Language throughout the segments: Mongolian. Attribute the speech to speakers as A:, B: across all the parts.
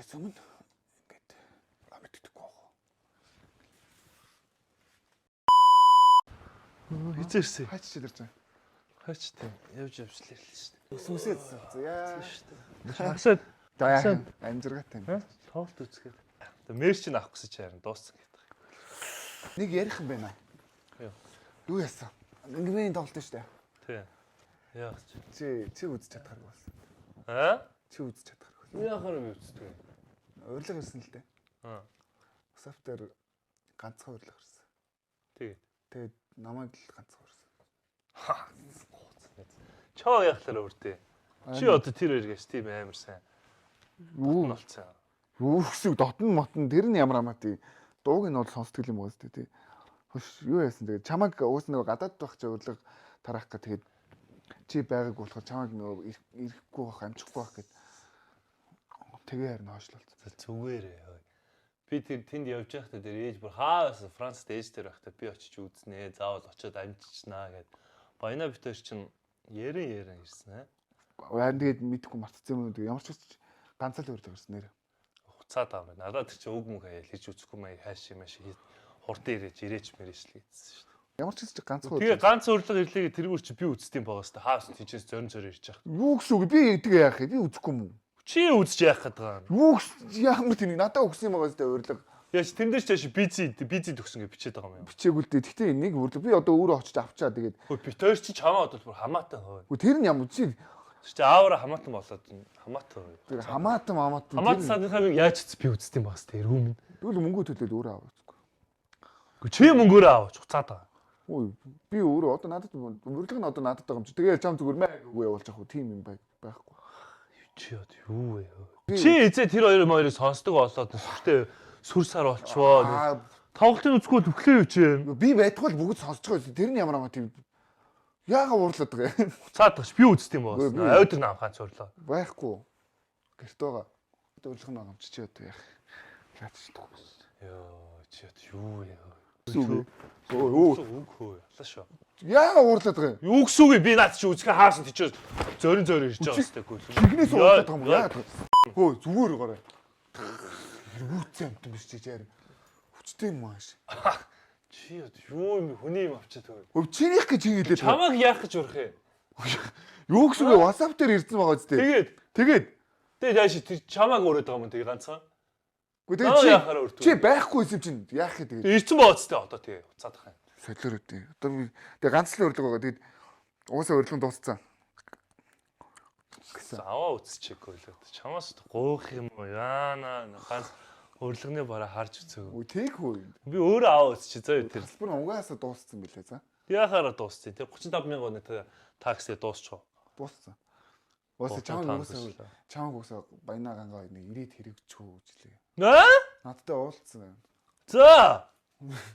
A: Өглөөс өмнө ингээд мэддэхгүй
B: аа. Хизээрсэн.
A: Хаач чилэрч байна.
B: Хаач тийм. Явж явж л ирлээ шүү дээ.
A: Сүнсээд яа.
B: Хасаад
A: Даяа амжиргатай юм.
B: тоолт үзгээд. Тэгээ мерч нь авах гэсэн чи харин дууссан гэдэг.
A: Нэг ярих юм байна. Юу яасан? Ингмийн тоглолт шүү дээ.
B: Тий. Яа.
A: Чи үзэж чадхааргүй болсон.
B: Аа?
A: Чи үзэж чадхааргүй.
B: Яахаар юм үздэг.
A: Урилга ирсэн л дээ.
B: Аа.
A: Софтвер ганцхан урилга ирсэн. Тэгээд намайг л ганцхан ирсэн.
B: Чоо яахлаар өртөө. Чи одоо тэр хоёргээс тийм амар сайн.
A: Юу
B: болцсон.
A: Юу гэсэн дотн мотн тэр нь ямар амаатай дууг нь бол сонсдог юм уу гэдэг тий. Хөш юу яасан тэгээд чамайг уус нэг гадаад байх чи урилга тараах гэ тэгээд чи байгааг болохоор чамайг нөгөө ирэхгүй байх амжихгүй байх гэд тэгээ харин хойшлуулсан.
B: Зүгээрээ. Би тэр тэнд явж байхдаа тэр ээж бүр хаас Францд ээж тэр байхдаа би очиж үзнэ. Заавал очиод амжичнаа гэд. Баяна битэр чинь ярэн ирсэн аа.
A: Харин тэгээд мэдхгүй мартцсан юм уу ямар ч ганц л урилга ирсэн нэр.
B: Хуцаад байгаа юм. Надад тэр чинь өг мөг хаяа хийж үзэхгүй маяг хааш юм шиг хурдан ирээч мэрэж л гэсэн шүү дээ.
A: Ямар ч ганцхан
B: тэгээ ганц урилга ирлээ тэрүүр чи би үзтiin байгаас та хаас тийчээс зорин ирж байгаа.
A: Юу гэсэн үг би тэгээ яах вэ? Би үзэхгүй юм уу?
B: Чи үзэж яах гээд байгаа юм?
A: Юу ямар тийм надад өгсөн юм байгаас тэ урилга.
B: Яаш тэндэж чааш бизи төгсөн гэж бичээд байгаа юм.
A: Бичээгүй л дээ. Гэхдээ нэг урилга би одоо өөрөө очиж авчаа тэгээд.
B: Хөөе би тойр чи чамаа бодвол бүр хамаатан хөө.
A: Үгүй тэр нь ямар чи
B: чи аавра хамаатан болоод хамаатан хөө.
A: Тэр хамаатан.
B: Хамаатан садынхаа яаж ч би үзтiin байгаас тэ эргүүм.
A: Тэгвэл мөнгө төлөөд өөрөө аваад.
B: Гэхдээ чи мөнгөөрөө аваач хуцаад байгаа.
A: Ой би өөрөө одоо надад урилга нь одоо надад байгаа юм чи. Тэгээд чам зүгээр маягүй явуулчих уу тийм юм байхгүй.
B: Чи юу вэ? Чи эзээ тэр хоёрыг сонсдог болоод сүртэй сүр сар болчвоо. Тоглолтын үзгүй төглөө юу чи?
A: Би байтгүй л бүгд сонсож байгаа. Тэр нь ямар амаа тийм яага уурлаад байгаа юм.
B: Хуцаад багш би үзтiin байгаас. Ойдөр наам ганц урлаа.
A: Байхгүй. Гэрт байгаа. Урилга нь байгаа юм чи одоо яах. Яаж чадахгүй.
B: Йоо чи юу вэ?
A: Өө
B: үг хөө ялаа шүү.
A: Яага уурлаад байгаа юм.
B: Юу гэсэн үг би наад чи үзэхэ хаасан тийчээс зорин ирж байгаа хэвчтэй гүйл.
A: Чигнээс уурлаад байгаа юм яа. Хөө зүгээр гараа. Үүцэн амт биш чи яар. Хүчтэй юм ааш.
B: Чи юу юм хүний юм авчаад байгаа.
A: Өө чинийх гэж хэлээд.
B: Чамааг яах гэж урах юм?
A: Юу гэсэн үг WhatsApp дээр ирсэн байгаа зү. Тэгээд
B: яаш тэр чамааг өрөөд байгаа юм тэгээ ганцхан.
A: Гэхдээ чи байхгүй юм чинь яах гэдэг.
B: Ирсэн бооц тэ одоо тэгээ уцаад байгаа юм.
A: Солиороо тий. Одоо би тэгээ ганц л урилга байгаа. Тэгээд уусаа урилга дууссан.
B: Аваа үзчихээг ойлоод. Чамаас гоох юм уу? Яана ганц урилганы бараа харж үзэв.
A: Үгүй тийхүү.
B: Би өөрөө аваа үзчих зөө тэр.
A: Бүр угаасаа дууссан билээ за.
B: Яхаараа дууссан. Тэг 35,000 төгрөг такси дуусчих.
A: Дууссан. Уусаа чамаг уусаа баяна гангаа нэг ирээд хэрэгжүү гэлээ. Надтай уулзсан.
B: За.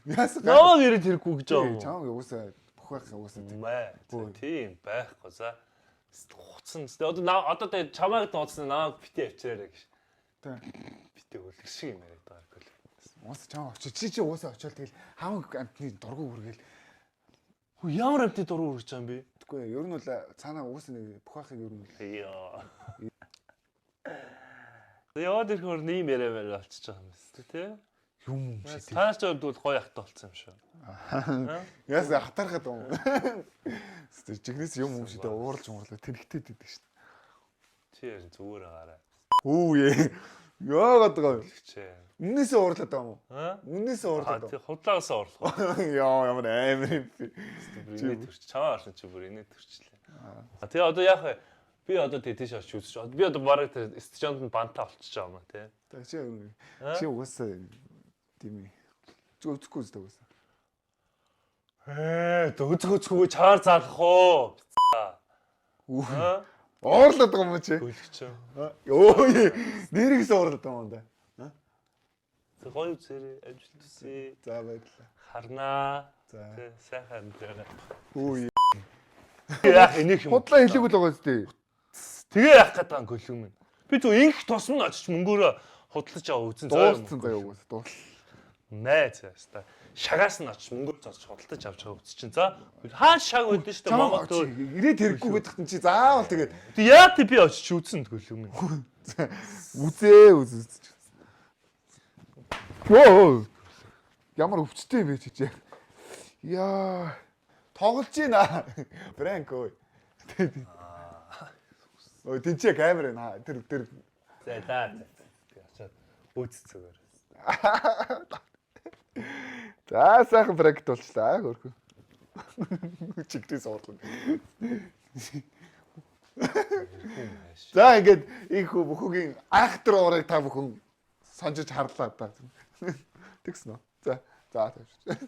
A: Яасан.
B: Намаг ирээд хэрэггүй гэж байгаа юм.
A: Чамаг уусаа бухах уусаа.
B: Тийм байхгүй за. Хуцсан. Одоо тэгээ чамайг дооцсон намайг битээ авчираа гэж.
A: Тэ.
B: Битээ хөлг шиг юм яриад байгаа хэрэг.
A: Уусаа чамаг очиж чи уусаа очиод тэгэл хамаг амтны дургу үргээл.
B: Хөө ямар амтны дургу үргэж байгаа юм бэ?
A: Тэггүй ер нь бол цаанаа уусаа нэг бухахыг ер нь.
B: Яа. Яа тэр хөр нэм яриа болчихж байгаа юм байна тий?
A: Юм шиг.
B: Таач бол гоё ахтай болсон юм шүү.
A: Яасан хатархад юм. Жигнэс юм шиг дэ ууралж тэрхтээд идэв шүү.
B: Чи яа зүгээр агаарай.
A: Үе. Яагаад байгаа
B: юм?
A: Үннээсээ уурлаад байгаа юм уу? Үннээсээ уурлаад.
B: Тий худлаагаас уурлах.
A: Яа ямар амар юм бэ.
B: Чи төрч чамаа орсон чи бүр инээ төрчлээ. Тэгээ одоо яах вэ? Би одоо тийш очиж үзэж. Би одоо бараг тэр стадионд нь бантаа олчихж байгаа юм тий.
A: Чи угаасаа тийм ээ. Үзэхгүй зү угаасаа.
B: Үзэхгүй чаар заалах уу?
A: Уурлаад байгаа юм чи.
B: Гүйлгч.
A: Өө нэрээс уурлаад байгаа юм да.
B: Гоё зэрэг амжилтсий.
A: За баярлалаа.
B: Харнаа.
A: За.
B: Сайхан амжилт.
A: Үе.
B: Яах энийг юм.
A: Худлаа хэлээгүй л байгаа зү.
B: Тэгээ яах гээд байгаа гөлөм минь. Би зөв инх тосмон очиж мөнгөөрөө худалдаж аваа үзэн
A: дууссан заяа угаас дуус.
B: Нэ цаастаа. шагаас нь очиж мөнгө зоож худалдаж авч байгаа үс чинь. За хаан шаг байдсан шүү дээ Монгол төр.
A: Ирээд хэрэггүй гэдэгт чи заавал тэгээд
B: Яа тий би очиж үзсэн тгөл юм.
A: үзээ. Йоо. Ямар өвчтэй юм бэ чи. Яа. Тоглож байна. Франко. Ой тийч камер наа тэр
B: За очоод үзцэгээр.
A: За сайхан проект болчлаа хөрхөө. Чигтээ суурлаа. За ингээд их бүхүүгийн актер уурыг та бүхэн сонжиж харлаа та. Тэгсэн үү? За тавьчих.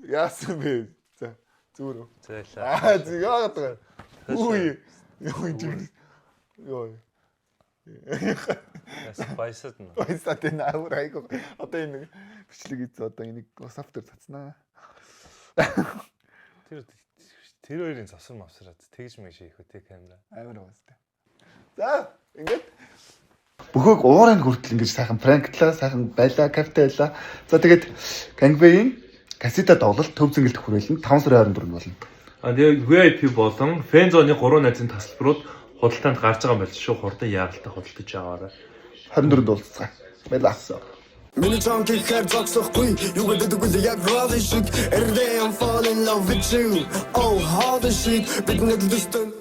A: Яасан бэ? За зүрөө.
B: Зээлээ.
A: Яагаад вэ? Үгүй. Йоо.
B: Баясад нь.
A: Баясаад энэ авар айгу. Одоо энэ бичлэг ийз одоо энийг софтвер цацнаа.
B: Тэр хоёрын завсар мавсараад тэгж мэг шийх үү те камера.
A: Амар бастай. За ингээд бүхөг уурын хүртэл ингэж сайхан пранктлаа, сайхан байлаа, кафе байлаа. За тэгээд Gangway-ийн кассета тоглолт төв зингэлт хүрээлэнд 5 сарын 24-нд болно.
B: Тэгээ VIP болон фэн зоны 3 найзын тасалбарууд худалдаанд гарч байгаа юм байна шүү. Хурдан яаралтай худалдаж аваарай.
A: 24-нд уулзцаа. Байлаа.
C: Миний чонки хэр зогсохгүй юу гэдэг үгүй яг роль шиг every day I'm falling in love with you oh how the shit бид нэг дэстэн